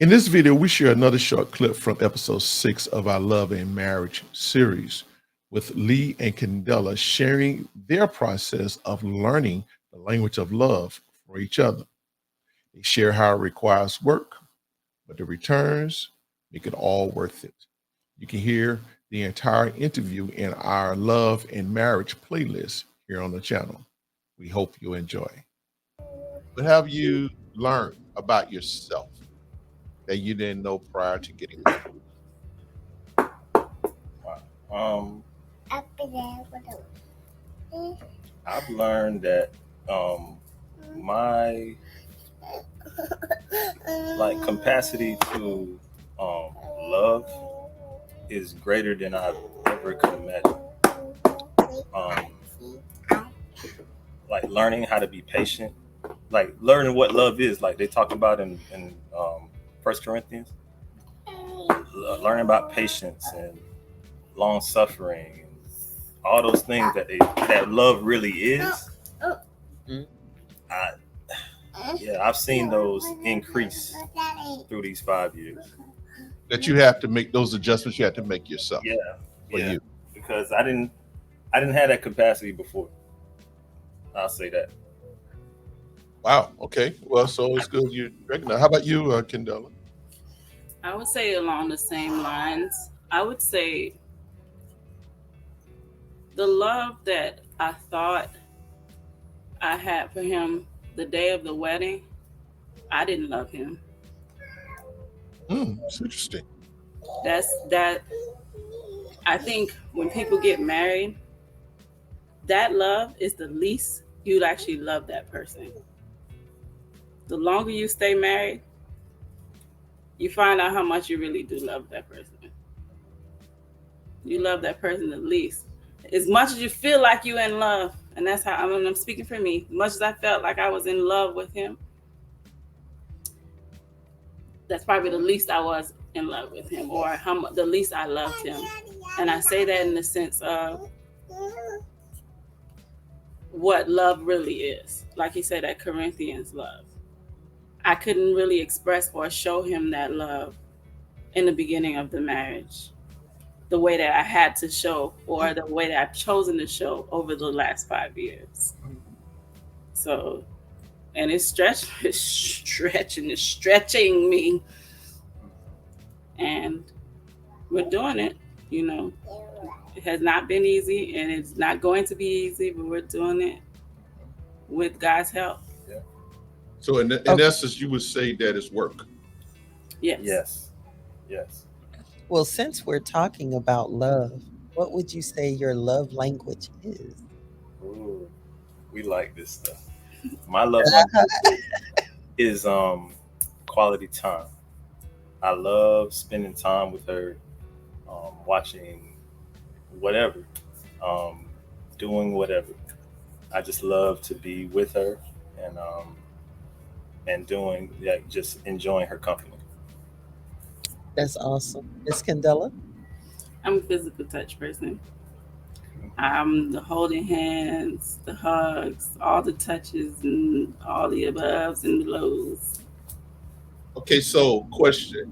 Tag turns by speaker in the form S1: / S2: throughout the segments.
S1: In this video, we share another short clip from episode 6 of our Love and Marriage series with Lee and Candela sharing their process of learning the language of love for each other. They share how it requires work, but the returns make it all worth it. You can hear the entire interview in our Love and Marriage playlist here on the channel. We hope you enjoy. What have you learned about yourself that you didn't know prior to getting married?
S2: Wow. I've learned that my capacity to love is greater than I ever could imagine. Learning how to be patient, learning what love is, like they talk about in First Corinthians. Learning about patience and long suffering, and all those things that love really is. I've seen those increase through these 5 years.
S1: That you have to make those adjustments you have to make yourself. For you.
S2: Because I didn't have that capacity before. I'll say that.
S1: Wow. Okay. Well, so it's good you recognize. How about you, Candela?
S3: I would say along the same lines. I would say the love that I thought I had for him the day of the wedding, I didn't love him.
S1: It's interesting.
S3: That. I think when people get married, that love is the least you'd actually love that person. The longer you stay married, you find out how much you really do love that person. You love that person the least. As much as you feel like you're in love, and that's how I'm speaking for me, as much as I felt like I was in love with him, that's probably the least I was in love with him, or the least I loved him. And I say that in the sense of what love really is. Like he said, that Corinthians love. I couldn't really express or show him that love in the beginning of the marriage the way that I had to show, or the way that I've chosen to show over the last 5 years. So, and it's stretching me. And we're doing it, It has not been easy, and it's not going to be easy, but we're doing it with God's help.
S2: Yeah.
S1: So in essence, you would say that it's work.
S3: Yes.
S4: Well, since we're talking about love, what would you say your love language is?
S2: Ooh, we like this stuff. My love language is quality time. I love spending time with her, watching whatever, doing whatever. I just love to be with her and doing just enjoying her company.
S4: That's awesome. Miss Candela?
S3: I'm a physical touch person. I'm the holding hands, the hugs, all the touches, and all the aboves and belows.
S1: Okay, so question.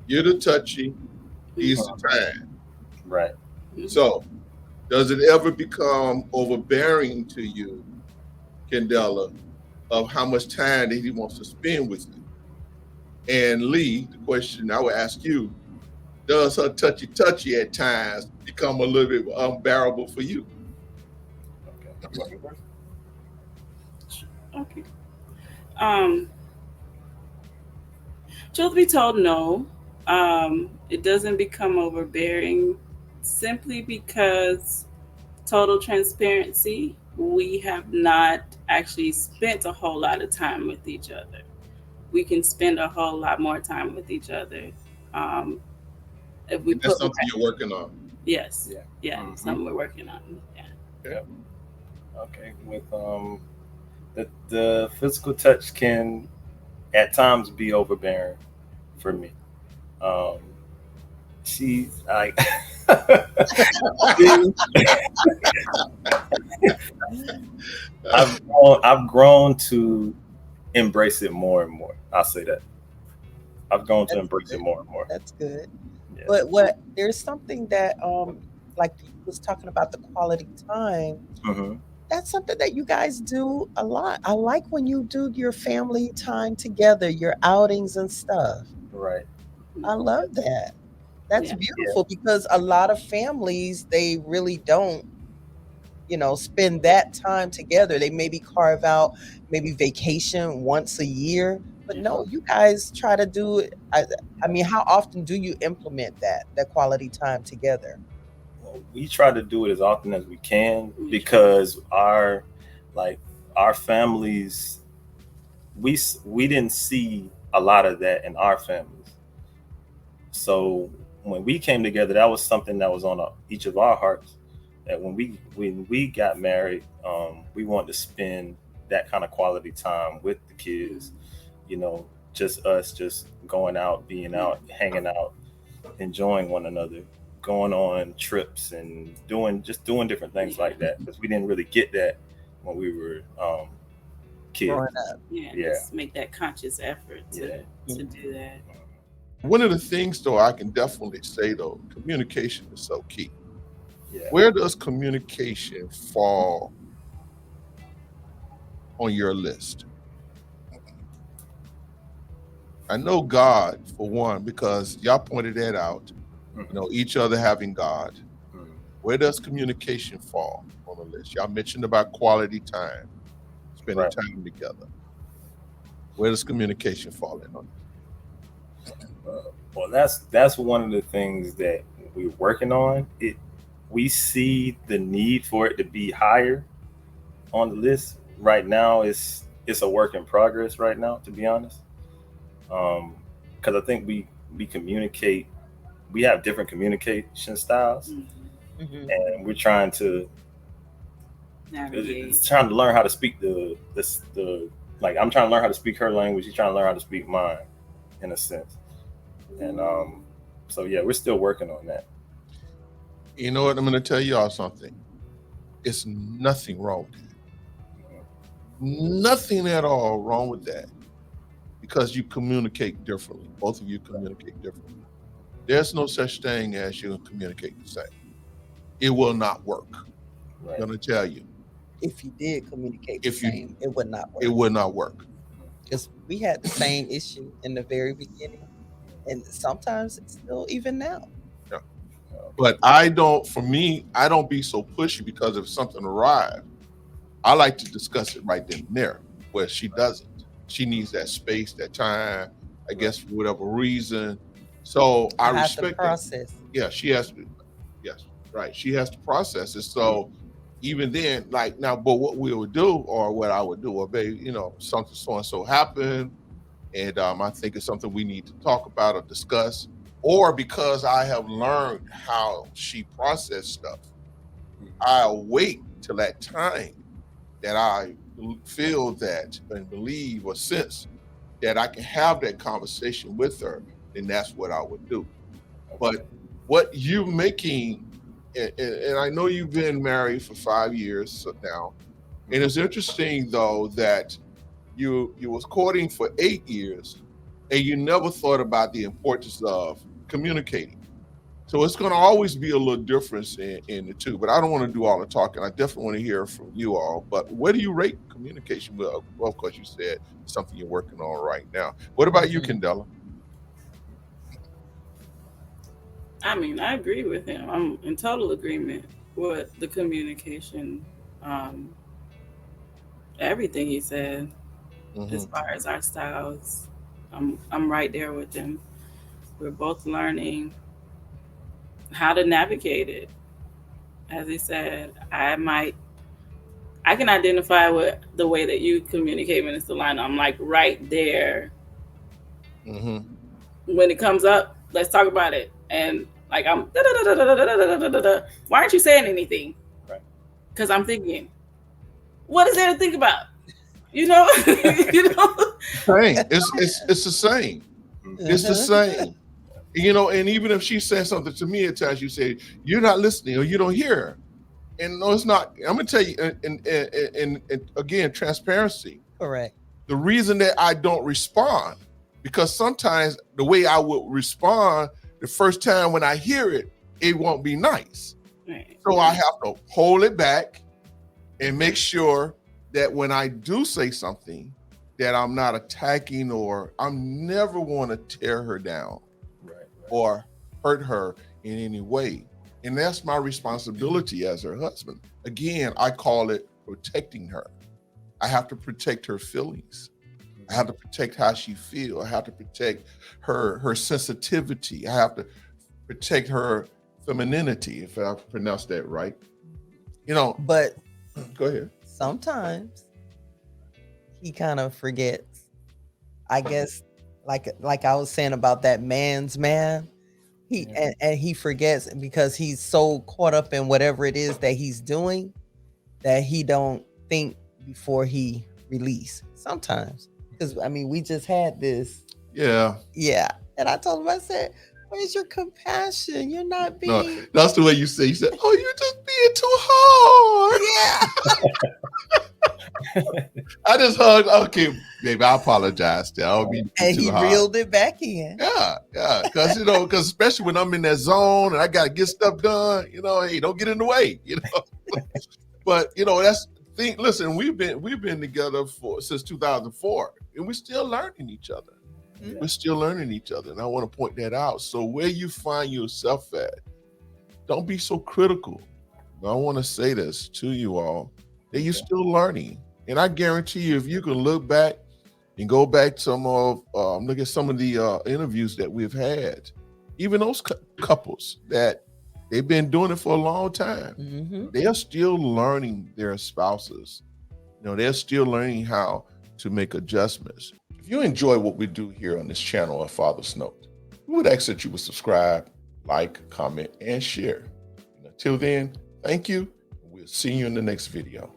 S1: You're the touchy, he's the time.
S2: Right.
S1: So does it ever become overbearing to you, Candela, of how much time that he wants to spend with you? And Lee, the question I would ask you, does her touchy at times become a little bit unbearable for you?
S3: Okay. Truth be told, no. It doesn't become overbearing simply because, total transparency, we have not actually spent a whole lot of time with each other. We can spend a whole lot more time with each other. If we
S1: that's something you're working on.
S3: Yes. Yeah. Mm-hmm. Something we're working on.
S2: Yeah. Okay. With the physical touch can at times be overbearing for me. She's like I've grown to embrace it more and more. I'll say that. I've grown to
S4: That's
S2: embrace it
S4: good.
S2: more and more.
S4: That's good.
S2: Yeah.
S4: But what there's something that like you was talking about the quality time.
S2: Hmm.
S4: That's something that you guys do a lot. I like when you do your family time together, your outings and stuff.
S2: Right.
S4: I love that. That's
S3: Yeah.
S2: Yeah.
S4: beautiful because a lot of families, they really don't, spend that time together. They maybe carve out maybe vacation once a year, but
S3: Yeah.
S4: no, you guys try to do it. I mean, how often do you implement that quality time together?
S2: Well, we try to do it as often as we can
S3: We try.
S2: because like our families, we didn't see a lot of that in our families. So when we came together, that was something that was on each of our hearts. That when we got married, we wanted to spend that kind of quality time with the kids. You know, just us, just going out, being
S3: Yeah.
S2: out, hanging out, enjoying one another, going on trips and doing different things
S3: Yeah.
S2: like that because we didn't really get that when we were kids.
S4: Growing up.
S3: Yeah.
S2: Yeah,
S3: Just make that conscious effort to
S2: yeah,
S3: to
S4: Mhm.
S3: do that.
S1: One of the things, though, I can definitely say, though, communication is so key.
S2: yeah.
S1: Where does communication fall on your list? I know God, for one, because y'all pointed that out,
S2: Mhm,
S1: each other having God.
S2: mhm.
S1: Where does communication fall on the list? Y'all mentioned about quality time, spending
S2: Right.
S1: time together. Where does communication fall in on
S2: Well, that's one of the things that we're working on. We see the need for it to be higher on the list right now. It's a work in progress right now, to be honest. Because I think we communicate. We have different communication styles,
S3: Hmm.
S4: Mhm.
S2: and we're trying to
S3: Navigate.
S2: learn how to speak the like I'm trying to learn how to speak her language. She's trying to learn how to speak mine, in a sense. And so yeah, we're still working on that.
S1: it? You know what? I'm going to tell y'all something. It's nothing wrong with that. Nothing at all wrong with that because you communicate differently. Both of you communicate differently. There's no such thing as you communicate the same. It will not work.
S2: Right.
S1: I'm going to tell you.
S4: If you did communicate the
S1: If you,
S4: same, it would not
S1: it
S4: work.
S1: would not work.
S4: Because we had the same issue in the very beginning, and sometimes it's still even now.
S1: Yeah.
S2: Okay.
S1: But I don't, for me, I don't be so pushy because if something arrives, I like to discuss it right then and there, where she doesn't. She needs that space, that time, I
S2: Right.
S1: guess, for whatever reason. So I
S4: I have to
S1: respect that.
S4: process it.
S1: Yeah, she has to, yes, right. She has to process it. So even then, like now, but what we would do, or what I would do, or babe, something so and so happened, and I think it's something we need to talk about or discuss, or because I have learned how she processed stuff, I'll wait till that time that I feel that and believe or sense that I can have that conversation with her, then that's what I would do. But
S2: Okay.
S1: what you making, and I know you've been married for 5 years now, and it's interesting though that you was courting for 8 years, and you never thought about the importance of communicating. So it's going to always be a little difference in the two. But I don't want to do all the talking. I definitely want to hear from you all. But where do you rate communication? Well, of course, you said it's something you're working on right now. What about you,
S4: Mhm.
S1: Kendella?
S3: I mean, I agree with him. I'm in total agreement with the communication, um, everything he said as
S1: Hmm.
S3: far as our styles. I'm right there with him. We're both learning how to navigate it. As he said, I can identify with the way that you communicate, Minister Lionel. I'm like right there
S1: Hmm.
S3: when it comes up. Let's talk about it. And like I'm, why aren't you saying anything?
S2: Right.
S3: Because I'm thinking, what is there to think about? You know, you know.
S1: Same. It's the same.
S2: Mhm.
S1: It's the
S4: Uh-huh.
S1: same. And even if she says something to me at times, you say you're not listening or you don't hear her. And no, it's not. I'm gonna tell you, and again, transparency.
S4: Correct.
S1: The reason that I don't respond because sometimes the way I would respond the first time when I hear it, it won't be nice.
S3: Right.
S1: So I have to hold it back and make sure that when I do say something, that I'm not attacking, or I'm never want to tear her down or hurt her in any way. And that's my responsibility as her husband. Again, I call it protecting her. I have to protect her feelings. I have to protect how she feels. I have to protect her sensitivity. I have to protect her femininity, if I pronounced that right. You know,
S4: But
S1: go ahead.
S4: sometimes he kind of forgets. I guess, like I was saying about that man's man, and he forgets because he's so caught up in whatever it is that he's doing that he don't think before he release. Sometimes, because I mean, we just had this.
S1: Yeah.
S4: And I told him, I said, "Where's your compassion? You're not
S1: No,
S4: being."
S1: that's the way you say. You said, "Oh, you're just being too hard." I just hugged. Okay, baby, I apologize. I don't mean to be
S4: And
S1: too
S4: he
S1: hard.
S4: reeled it back in.
S1: Yeah, because because especially when I'm in that zone and I got to get stuff done, hey, don't get in the way, But that's the thing. Listen, we've been together since 2004, and we're still learning each other.
S4: Mhm.
S1: We're still learning each other, and I want to point that out. So where you find yourself at, don't be so critical. I want to say this to you all, that you're still learning. And I guarantee you, if you can look back and go back some of look at some of the interviews that we've had, even those couples that they've been doing it for a long time,
S4: Mhm.
S1: they are still learning their spouses. They're still learning how to make adjustments. If you enjoy what we do here on this channel at Father's Note, we would ask that you would subscribe, like, comment, and share. And until then, thank you. We'll see you in the next video.